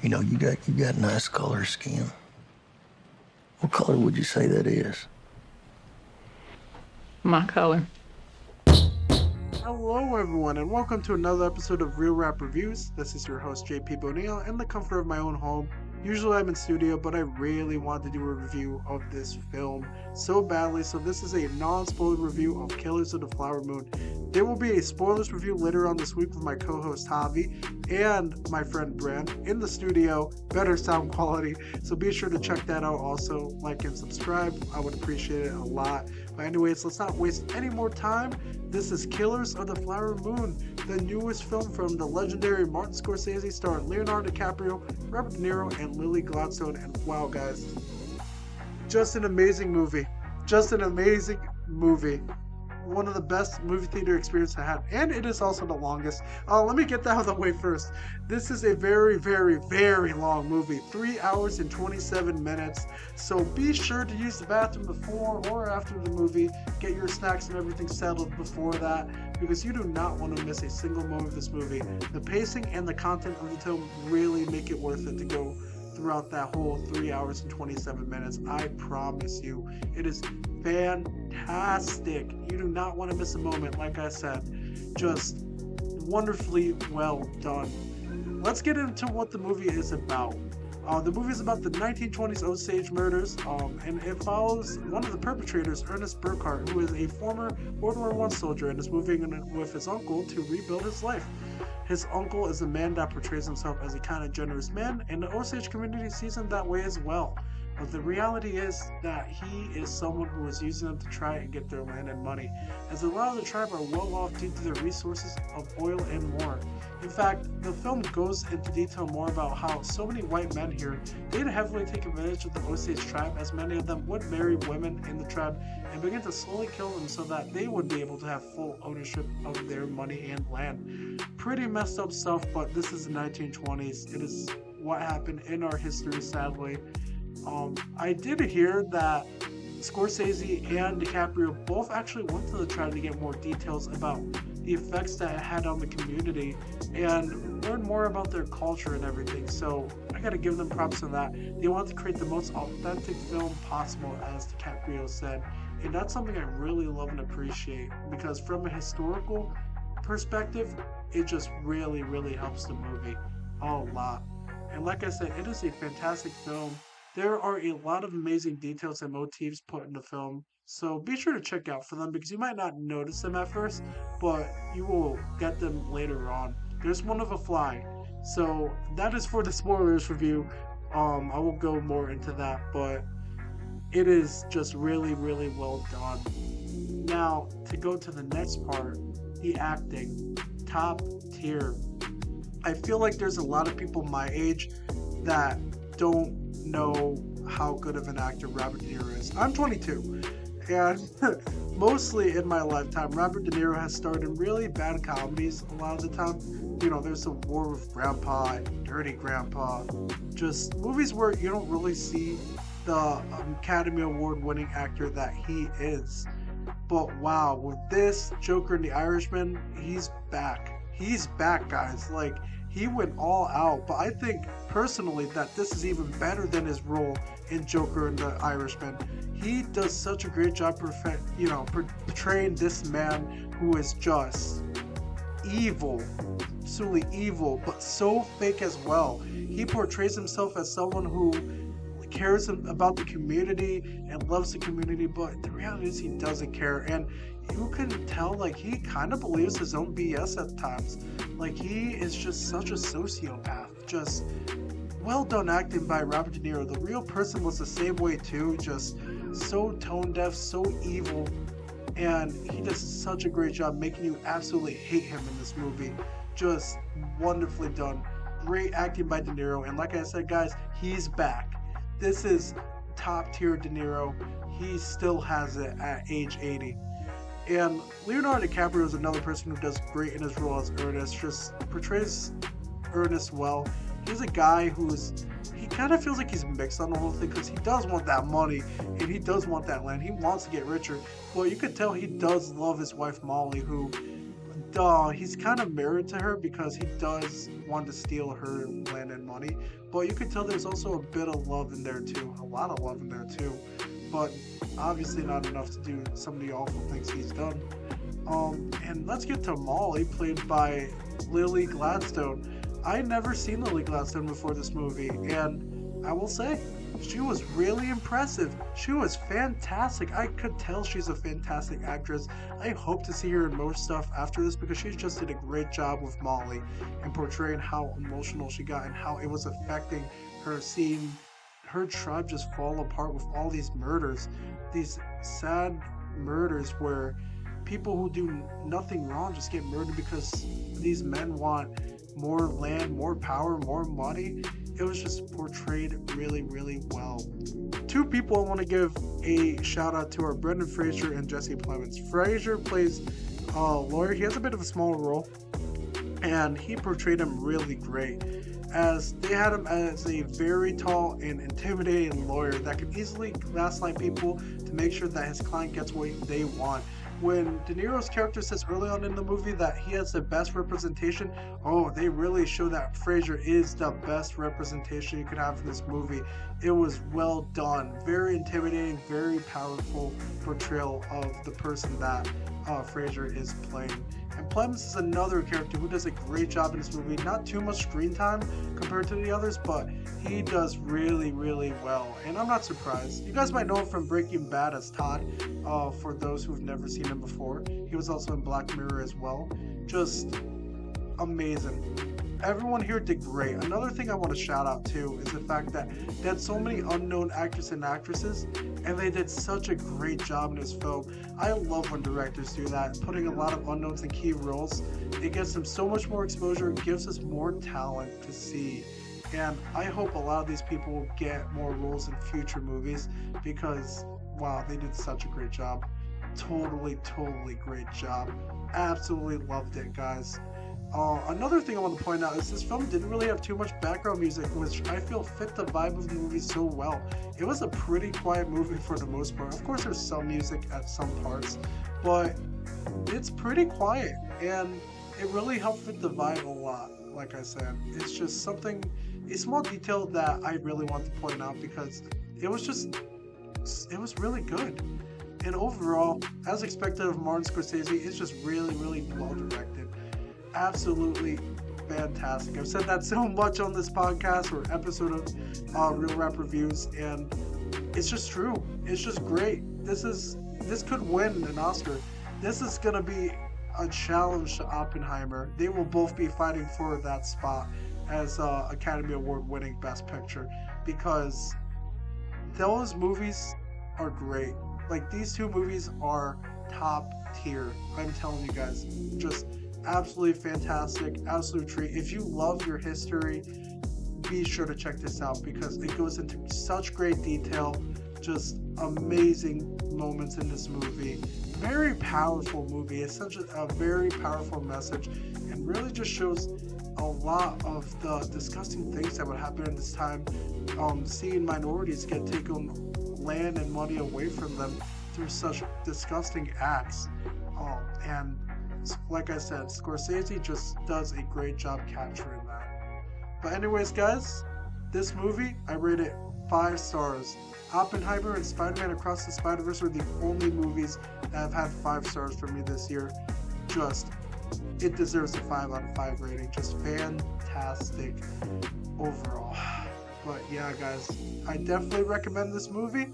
You know, you got nice color skin. What color would you say that is? My color. Hello, everyone, and welcome to another episode of Real Rap Reviews. This is your host, JP Bonilla, in the comfort of my own home. Usually I'm in studio, but I really want to do a review of this film so badly, so this is a non-spoiler review of Killers of the Flower Moon. There will be a spoilers review later on this week with my co-host Javi and my friend Brand in the studio, better sound quality, so be sure to check that out. Also, like and subscribe, I would appreciate it a lot. But anyways, let's not waste any more time. This is Killers of the Flower Moon, the newest film from the legendary Martin Scorsese, starring Leonardo DiCaprio, Robert De Niro, and Lily Gladstone. And wow, guys, just an amazing movie. Just an amazing movie. One of the best movie theater experiences I had, and it is also the longest. Let me get that out of the way first. This is a very, very, very long movie, 3 hours and 27 minutes. So be sure to use the bathroom before or after the movie. Get your snacks and everything settled before that, because you do not want to miss a single moment of this movie. The pacing and the content of the film really make it worth it to go throughout that whole 3 hours and 27 minutes. I promise you, it is fantastic. You do not want to miss a moment. Like I said, just wonderfully well done. Let's get into what the movie is about. The movie is about the 1920s Osage murders, and it follows one of the perpetrators, Ernest Burkhart, who is a former World War I soldier and is moving in with his uncle to rebuild his life. His uncle is a man that portrays himself as a kind of generous man, and the Osage community sees him that way as well. But the reality is that he is someone who is using them to try and get their land and money, as a lot of the tribe are well off due to their resources of oil and more. In fact, the film goes into detail more about how so many white men here did heavily take advantage of the Osage tribe, as many of them would marry women in the tribe and begin to slowly kill them so that they would be able to have full ownership of their money and land. Pretty messed up stuff, but this is the 1920s. It is what happened in our history, sadly. I did hear that Scorsese and DiCaprio both actually went to the tribe to get more details about the effects that it had on the community and learn more about their culture and everything. So I gotta give them props on that. They wanted to create the most authentic film possible, as DiCaprio said. And that's something I really love and appreciate, because from a historical perspective, it just really, really helps the movie a lot. And like I said, it is a fantastic film. There are a lot of amazing details and motifs put in the film, so be sure to check out for them, because you might not notice them at first, but you will get them later on. There's one of a fly, so that is for the spoilers review. I will go more into that, but it is just really, really well done. Now, to go to the next part, the acting, top tier. I feel like there's a lot of people my age that don't know how good of an actor Robert De Niro is. I'm 22, and mostly in my lifetime, Robert De Niro has starred in really bad comedies a lot of the time. You know, there's a War with Grandpa, Dirty Grandpa, just movies where you don't really see the Academy Award winning actor that he is. But wow, with this, Joker and the Irishman, he's back. He's back, guys. Like, he went all out, but I think personally that this is even better than his role in Joker and the Irishman. He does such a great job portraying this man who is just evil, absolutely evil, but so fake as well. He portrays himself as someone who cares about the community and loves the community, but the reality is he doesn't care, and you can tell like he kind of believes his own BS at times. Like, he is just such a sociopath. Just well done acting by Robert De Niro. The real person was the same way too, just so tone deaf, so evil, and he does such a great job making you absolutely hate him in this movie. Just wonderfully done. Great acting by De Niro, and like I said, guys, he's back. This is top tier De Niro. He still has it at age 80. And Leonardo DiCaprio is another person who does great in his role as Ernest, just portrays Ernest well. He's a guy he kind of feels like he's mixed on the whole thing, because he does want that money and he does want that land. He wants to get richer, but you could tell he does love his wife Molly, who he's kind of married to her because he does want to steal her land and money. But you can tell there's also a bit of love in there too, a lot of love in there too. But obviously not enough to do some of the awful things he's done. And let's get to Molly, played by Lily Gladstone. I had never seen Lily Gladstone before this movie, and I will say, she was really impressive. She was fantastic. I could tell she's a fantastic actress. I hope to see her in more stuff after this because she just did a great job with Molly and portraying how emotional she got and how it was affecting her, seeing her tribe just fall apart with all these murders, these sad murders where people who do nothing wrong just get murdered because these men want more land, more power, more money. It was just portrayed really, really well. Two people I want to give a shout out to are Brendan Fraser and Jesse Plemons. Fraser plays a lawyer. He has a bit of a small role, and he portrayed him really great, as they had him as a very tall and intimidating lawyer that could easily gaslight people to make sure that his client gets what they want. When De Niro's character says early on in the movie that he has the best representation, oh, they really show that Fraser is the best representation you could have in this movie. It was well done, very intimidating, very powerful portrayal of the person that Fraser is playing. And Plemons is another character who does a great job in this movie. Not too much screen time compared to the others, but he does really, really well. And I'm not surprised. You guys might know him from Breaking Bad as Todd, for those who've never seen him before. He was also in Black Mirror as well. Just amazing. Everyone here did great. Another thing I want to shout out too is the fact that they had so many unknown actors and actresses, and they did such a great job in this film. I love when directors do that, putting a lot of unknowns in key roles. It gets them so much more exposure, gives us more talent to see. And I hope a lot of these people will get more roles in future movies because, wow, they did such a great job. Totally great job. Absolutely loved it, guys. Another thing I want to point out is this film didn't really have too much background music, which I feel fit the vibe of the movie so well. It was a pretty quiet movie for the most part. Of course, there's some music at some parts, but it's pretty quiet, and it really helped fit the vibe a lot. Like I said, it's just something, a small detail that I really want to point out because it was really good. And overall, as expected of Martin Scorsese, it's just really well directed. Absolutely fantastic. I've said that so much on this podcast or episode of Real Rap Reviews, and it's just true. It's just great. This could win an Oscar. This is gonna be a challenge to Oppenheimer. They will both be fighting for that spot as Academy Award winning Best Picture because those movies are great. Like, these two movies are top tier. I'm telling you guys, just absolutely fantastic, absolute treat. If you love your history, be sure to check this out because it goes into such great detail, just amazing moments in this movie. Very powerful movie. It's such a very powerful message and really just shows a lot of the disgusting things that would happen in this time. Seeing minorities get taken land and money away from them through such disgusting acts. And like I said, Scorsese just does a great job capturing that. But anyways, guys, this movie, I rate it 5 stars. Oppenheimer and Spider-Man Across the Spider-Verse are the only movies that have had 5 stars for me this year. Just, it deserves a 5 out of 5 rating. Just fantastic overall. But yeah, guys, I definitely recommend this movie.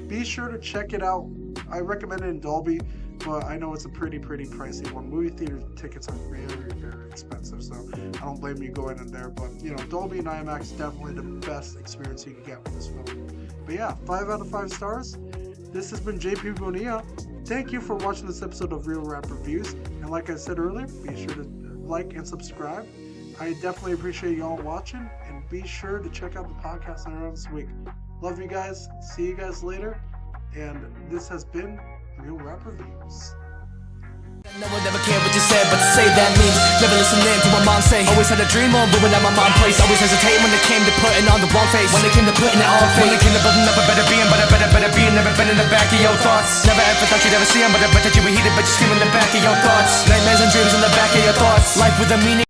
Be sure to check it out. I recommend it in Dolby, but I know it's a pretty pricey one. Movie theater tickets are very expensive, so I don't blame you going in there. But you know, Dolby and IMAX is definitely the best experience you can get with this film. But yeah, 5 out of 5 stars. This has been JP Bonilla. Thank you for watching this episode of Real Rap Reviews. And like I said earlier, be sure to like and subscribe. I definitely appreciate y'all watching, and be sure to check out the podcast later on this week. Love you guys. See you guys later. And this has been Real Rap Reviews. No one ever cared what you said, but to say that means never listening to what mom say. Always had a dream of living at my mom's place. Always hesitate when it came to putting on the wrong face. When it came to putting it on face. When it came to building up a better being, but a better being. Never been in the back of your thoughts. Never ever thought you'd ever see them, but I bet that you were heated, but you scream in the back of your thoughts. Nightmares and dreams in the back of your thoughts. Life with a meaning.